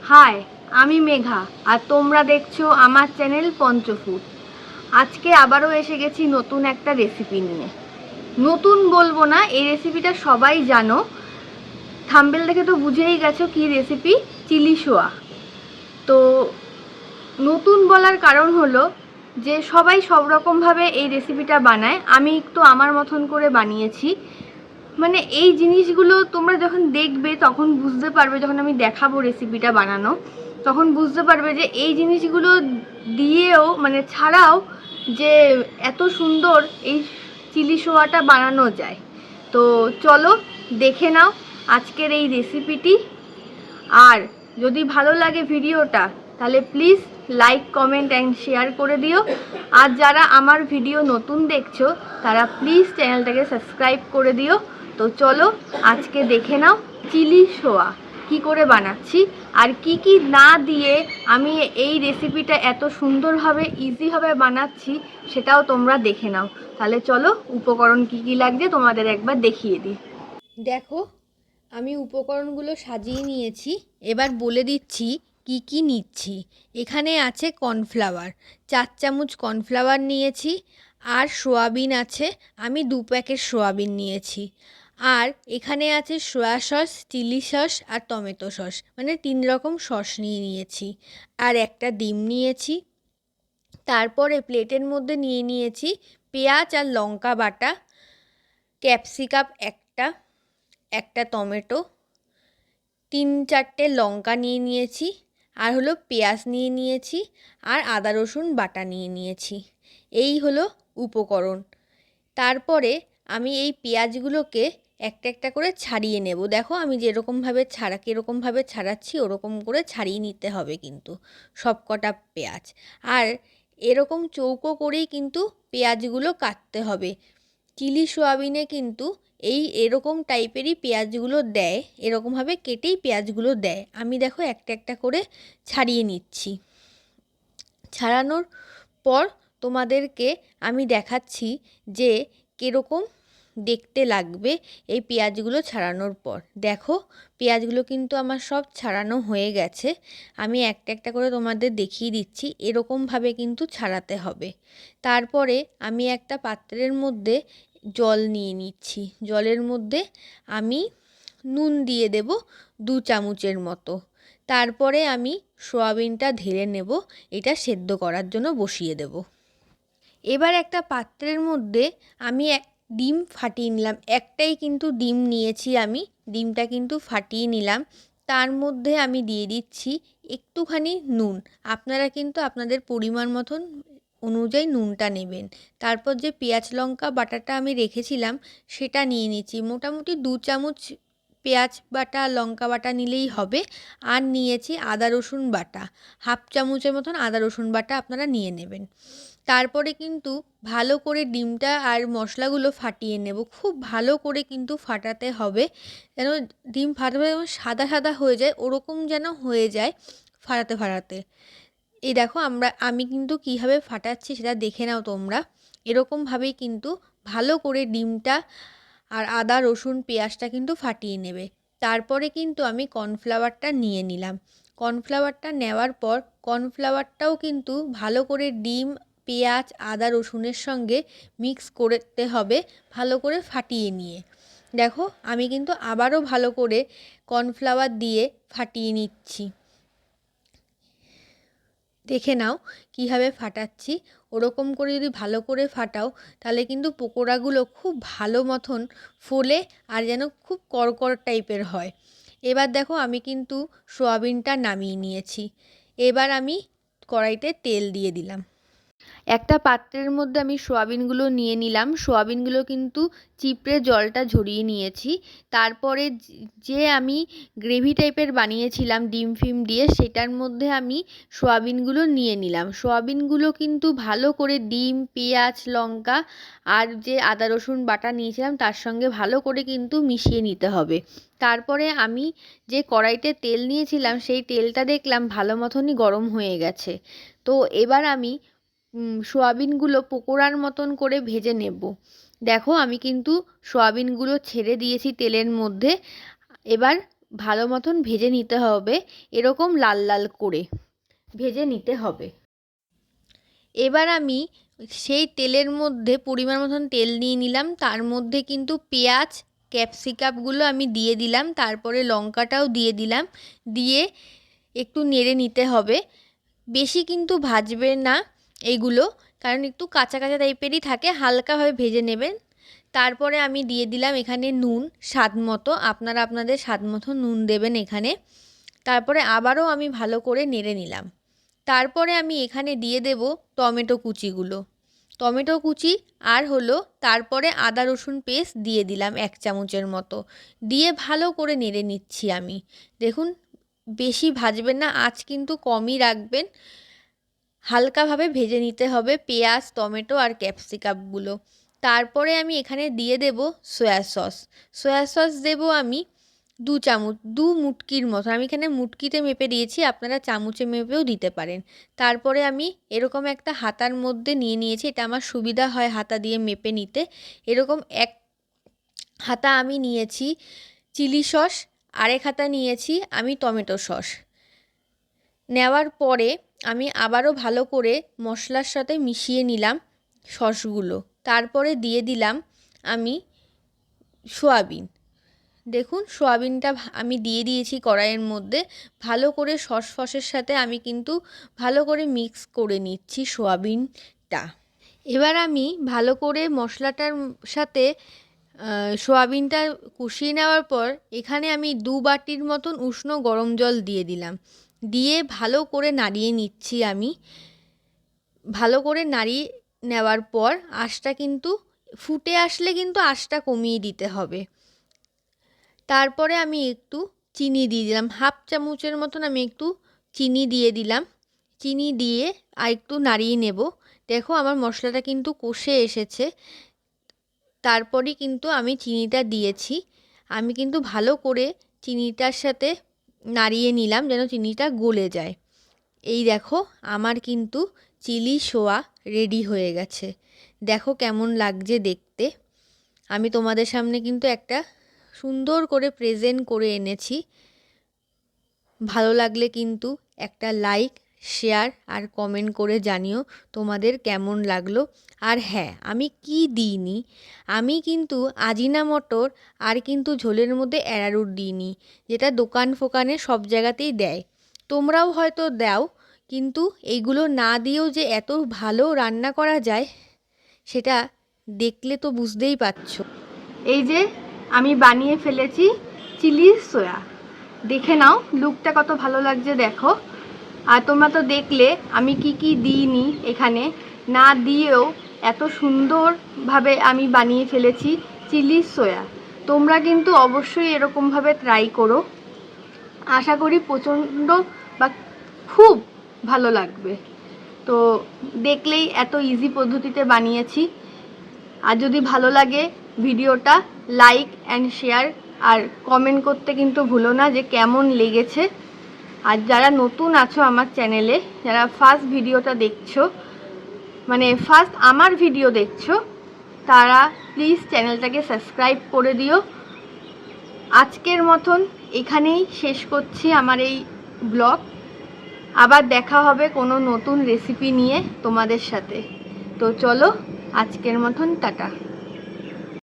High, আমি মেঘা আর তোমরা দেখছো আমার চ্যানেল পঞ্চফুড। আজকে আবারও এসে গেছি নতুন একটা রেসিপি নিয়ে। নতুন বলবো না, এই রেসিপিটা সবাই জানো, থাম্বনেল দেখে তো বুঝেই গেছো কি রেসিপি, চিলি সোয়া। তো নতুন বলার কারণ হলো যে সবাই সব রকমভাবে এই রেসিপিটা বানায়, আমি একটু আমার মতন করে বানিয়েছি। মানে এই জিনিসগুলো তোমরা যখন দেখবে তখন বুঝতে পারবে, যখন আমি দেখাবো রেসিপিটা বানানো তখন বুঝতে পারবে যে এই জিনিসগুলো দিয়েও মানে ছাড়াও যে এত সুন্দর এই চিলি সোয়াটা বানানো যায়। তো চলো দেখে নাও আজকের এই রেসিপিটি। আর যদি ভালো লাগে ভিডিওটা তাহলে please like comment and share করে দিও। আর যারা আমার ভিডিও নতুন দেখছো তারা প্লিজ চ্যানেলটাকে সাবস্ক্রাইব করে দিও। তো চলো আজকে দেখে নাও চিলি সোয়া কি করে বানাচ্ছি আর কি কি না দিয়ে আমি এই রেসিপিটা এত সুন্দরভাবে ইজিভাবে বানাচ্ছি সেটাও তোমরা দেখে নাও। তাহলে চলো উপকরণ কি কি লাগছে তোমাদের একবার দেখিয়ে দিই। দেখো আমি উপকরণগুলো সাজিয়ে নিয়েছি, এবার বলে দিচ্ছি কি কি নিচ্ছি। এখানে আছে কর্নফ্লাওয়ার, 4 চামচ কর্নফ্লাওয়ার নিয়েছি। আর সোয়াবিন আছে, আমি 2 প্যাকেট সোয়াবিন নিয়েছি। আর এখানে আছে সয়া সস, চিলি সস আর টমেটো সস, মানে 3 রকম সস নিয়েছি। আর একটা ডিম নিয়েছি। তারপরে প্লেটের মধ্যে নিয়েছি পেঁয়াজ আর লঙ্কা বাটা, ক্যাপসিকাম একটা টমেটো, 3-4টে লঙ্কা নিয়েছি। আর হলো পেঁয়াজ নিয়েছি। আর আদা রসুন বাটা নিয়েছি। এই হলো উপকরণ। তারপরে আমি এই পেঁয়াজগুলোকে একটা একটা করে ছাড়িয়ে নেব। দেখো আমি কীরকমভাবে ছাড়াচ্ছি ওরকম করে ছাড়িয়ে নিতে হবে কিন্তু সবকটা পেঁয়াজ। আর এরকম চৌকো করেই কিন্তু পেঁয়াজগুলো কাটতে হবে। চিলি সোয়াবিনে কিন্তু এরকম টাইপেরই পেঁয়াজগুলো দেয়, এরকমভাবে কেটেই পেঁয়াজগুলো দেয়। আমি দেখো একটা একটা করে ছাড়িয়ে নিচ্ছি। ছাড়ানোর পর তোমাদেরকে আমি দেখাচ্ছি যে কীরকম দেখতে লাগবে এই পেঁয়াজগুলো ছাড়ানোর পর। দেখো পেঁয়াজগুলো কিন্তু আমার সব ছাড়ানো হয়ে গেছে। আমি একটা একটা করে তোমাদের দেখিয়ে দিচ্ছি, এরকমভাবে কিন্তু ছাড়াতে হবে। তারপরে আমি একটা পাত্রের মধ্যে জল নিয়ে নিচ্ছি। জলের মধ্যে আমি নুন দিয়ে দেব 2 চামচের মতো। তারপরে আমি সোয়াবিনটা ঢেলে নেব, এটা সেদ্ধ করার জন্য বসিয়ে দেব। এবার একটা পাত্রের মধ্যে আমি ডিম ফাটিয়ে নিলাম, একটাই কিন্তু ডিম নিয়েছি আমি, ডিমটা কিন্তু ফাটিয়ে নিলাম। তার মধ্যে আমি দিয়ে দিচ্ছি একটুখানি নুন, আপনারা কিন্তু আপনাদের পরিমাণ মতন অনুযায়ী নুনটা নেবেন। তারপর যে পেঁয়াজ লঙ্কা বাটাটা আমি রেখেছিলাম সেটা নিয়ে নিচ্ছি, মোটামুটি 2 চামচ পেঁয়াজ বাটা লঙ্কা বাটা নিলেই হবে। আর নিয়েছি আদা রসুন বাটা, 1/2 চামচের মতন আদা রসুন বাটা আপনারা নিয়ে নেবেন। তারপরে কিন্তু ভালো করে ডিমটা আর মশলাগুলো ফাটিয়ে নেব, খুব ভালো করে কিন্তু ফাটাতে হবে, যেন ডিম ফাটাতে যেমন সাদা সাদা হয়ে যায় ওরকম যেন হয়ে যায় ফাটাতে। এই দেখো আমি কিন্তু কীভাবে ফাটাচ্ছি সেটা দেখে নাও তোমরা। এরকমভাবেই কিন্তু ভালো করে ডিমটা আর আদা রসুন পেঁয়াজটা কিন্তু ফাটিয়ে নেবে। তারপরে কিন্তু আমি কর্নফ্লাওয়ারটা নিয়ে নিলাম। কর্নফ্লাওয়ারটা নেওয়ার পর কর্নফ্লাওয়ারটাও কিন্তু ভালো করে ডিম পেঁয়াজ আদা রসুনের সঙ্গে মিক্স করতে হবে, ভালো করে ফাটিয়ে নিয়ে। দেখো আমি কিন্তু আবারও ভালো করে কর্নফ্লাওয়ার দিয়ে ফাটিয়ে নিচ্ছি। দেখে নাও কীভাবে ফাটাচ্ছি, ওরকম করে যদি ভালো করে ফাটাও তাহলে কিন্তু পকোড়াগুলো খুব ভালো মতন ফোলে আর যেন খুব করকর টাইপের হয়। এবার দেখো আমি কিন্তু সোয়াবিনটা নামিয়ে নিয়েছি। এবার আমি কড়াইতে তেল দিয়ে দিলাম। একটা পাত্রের মধ্যে আমি সোয়াবিনগুলো নিয়ে নিলাম। সোয়াবিনগুলো কিন্তু চিপড়ে জলটা ঝরিয়ে নিয়েছি। তারপরে যে আমি গ্রেভি টাইপের বানিয়েছিলাম ডিম ফিম দিয়ে, সেটার মধ্যে আমি সোয়াবিনগুলো নিয়ে নিলাম। সোয়াবিনগুলো কিন্তু ভালো করে ডিম পেঁয়াজ লঙ্কা আর যে আদা রসুন বাটা নিয়েছিলাম তার সঙ্গে ভালো করে কিন্তু মিশিয়ে নিতে হবে। তারপরে আমি যে কড়াইতে তেল নিয়েছিলাম সেই তেলটা দেখলাম ভালো মতনই গরম হয়ে গেছে। তো এবার আমি সোয়াবিনগুলো পকোড়ার মতন করে ভেজে নেব। দেখো আমি কিন্তু সোয়াবিনগুলো ছেড়ে দিয়েছি তেলের মধ্যে। এবার ভালো মতন ভেজে নিতে হবে, এরকম লাল লাল করে ভেজে নিতে হবে। এবার আমি সেই তেলের মধ্যে পরিমাণ মতন তেল নিয়ে নিলাম, তার মধ্যে কিন্তু পেঁয়াজ ক্যাপসিকামগুলো আমি দিয়ে দিলাম, তারপরে লঙ্কাটাও দিয়ে দিলাম, দিয়ে একটু নেড়ে নিতে হবে। বেশি কিন্তু ভাজবে না এইগুলো, কারণ একটু কাঁচা কাঁচা টাইপেরই থাকে, হালকাভাবে ভেজে নেবেন। তারপরে আমি দিয়ে দিলাম এখানে নুন স্বাদ মতো, আপনারা আপনাদের স্বাদ মতো নুন দেবেন এখানে। তারপরে আবারও আমি ভালো করে নেড়ে নিলাম। তারপরে আমি এখানে দিয়ে দেব টমেটো কুচিগুলো, টমেটো কুচি আর হলো তারপরে আদা রসুন পেস্ট দিয়ে দিলাম 1 চামচের মতো, দিয়ে ভালো করে নেড়ে নিচ্ছি আমি। দেখুন বেশি ভাজবেন না, আঁচ কিন্তু কমই রাখবেন, হালকাভাবে ভেজে নিতে হবে পেঁয়াজ টমেটো আর ক্যাপসিকামগুলো। তারপরে আমি এখানে দিয়ে দেব সয়া সস, সয়া সস দেবো আমি 2 চামচ, 2 মুটকির মতো, আমি এখানে মুটকিতে মেপে দিয়েছি, আপনারা চামচে মেপেও দিতে পারেন। তারপরে আমি এরকম একটা হাতার মধ্যে নিয়ে নিয়েছি, এটা আমার সুবিধা হয় হাতা দিয়ে মেপে নিতে। এরকম এক হাতা আমি নিয়েছি চিলি সস, আরেক হাতা নিয়েছি আমি টমেটো সস। নেওয়ার পরে আমি আবারও ভালো করে মশলার সাথে মিশিয়ে নিলাম সসগুলো। তারপরে দিয়ে দিলাম আমি সয়াবিন। দেখুন সয়াবিনটা আমি দিয়ে দিয়েছি কড়াইয়ের মধ্যে, ভালো করে সসের সাথে আমি কিন্তু ভালো করে মিক্স করে নিচ্ছি সয়াবিনটা। এবার আমি ভালো করে মশলাটার সাথে সয়াবিনটা কষিয়ে নেওয়ার পর এখানে আমি 2 বাটির মতন উষ্ণ গরম জল দিয়ে দিলাম, দিয়ে ভালো করে নাড়িয়ে নিচ্ছি আমি। ভালো করে নাড়িয়ে নেওয়ার পর আঁচটা কিন্তু ফুটে আসলে কিন্তু আঁচটা কমিয়ে দিতে হবে। তারপরে আমি একটু চিনি দিয়ে দিলাম, 1/2 চামচের মতন আমি একটু চিনি দিয়ে দিলাম, চিনি দিয়ে আর একটু নাড়িয়ে নেব। দেখো আমার মশলাটা কিন্তু কষে এসেছে, তারপরেই কিন্তু আমি চিনিটা দিয়েছি। আমি কিন্তু ভালো করে চিনিটার সাথে নাড়িয়ে নিলাম যেন চিনিটা গলে যায়। এই দেখো আমার কিন্তু চিলি সোয়া রেডি হয়ে গেছে, দেখো কেমন লাগছে দেখতে। আমি তোমাদের সামনে কিন্তু একটা সুন্দর করে প্রেজেন্ট করে এনেছি। ভালো লাগলে কিন্তু একটা লাইক শেয়ার আর কমেন্ট করে জানিও তোমাদের কেমন লাগলো। আর হ্যাঁ, আমি কি দিইনি, আমি কিন্তু আজিনামোটোর আর কিন্তু ঝোলের মধ্যে অ্যারারুট দিইনি, যেটা দোকান ফোকানে সব জায়গাতেই দেয়, তোমরাও হয়তো দাও, কিন্তু এইগুলো না দিয়েও যে এত ভালো রান্না করা যায় সেটা দেখলে তো বুঝতেই পারছো। এই যে আমি বানিয়ে ফেলেছি চিলি সোয়া, দেখে নাও লুকটা কত ভালো লাগছে দেখো। আর তোমরা তো দেখলে আমি কি দিইনি, এখানে না দিয়েও এত সুন্দরভাবে আমি বানিয়ে ফেলেছি চিলি সোয়া। তোমরা কিন্তু অবশ্যই এরকমভাবে ট্রাই করো, আশা করি প্রচণ্ড বা খুব ভালো লাগবে। তো দেখলেই এত ইজি পদ্ধতিতে বানিয়েছি। আর যদি ভালো লাগে ভিডিওটা লাইক অ্যান্ড শেয়ার আর কমেন্ট করতে কিন্তু ভুলো না যে কেমন লেগেছে। আর যারা নতুন আছো আমার চ্যানেলে, যারা ফার্স্ট ভিডিওটা দেখছো, মানে ফার্স্ট আমার ভিডিও দেখছো, তারা প্লিজ চ্যানেলটাকে সাবস্ক্রাইব করে দিও। আজকের মতন এখানেই শেষ করছি আমার এই ব্লগ, আবার দেখা হবে কোনো নতুন রেসিপি নিয়ে তোমাদের সাথে। তো চলো আজকের মতন টাটা।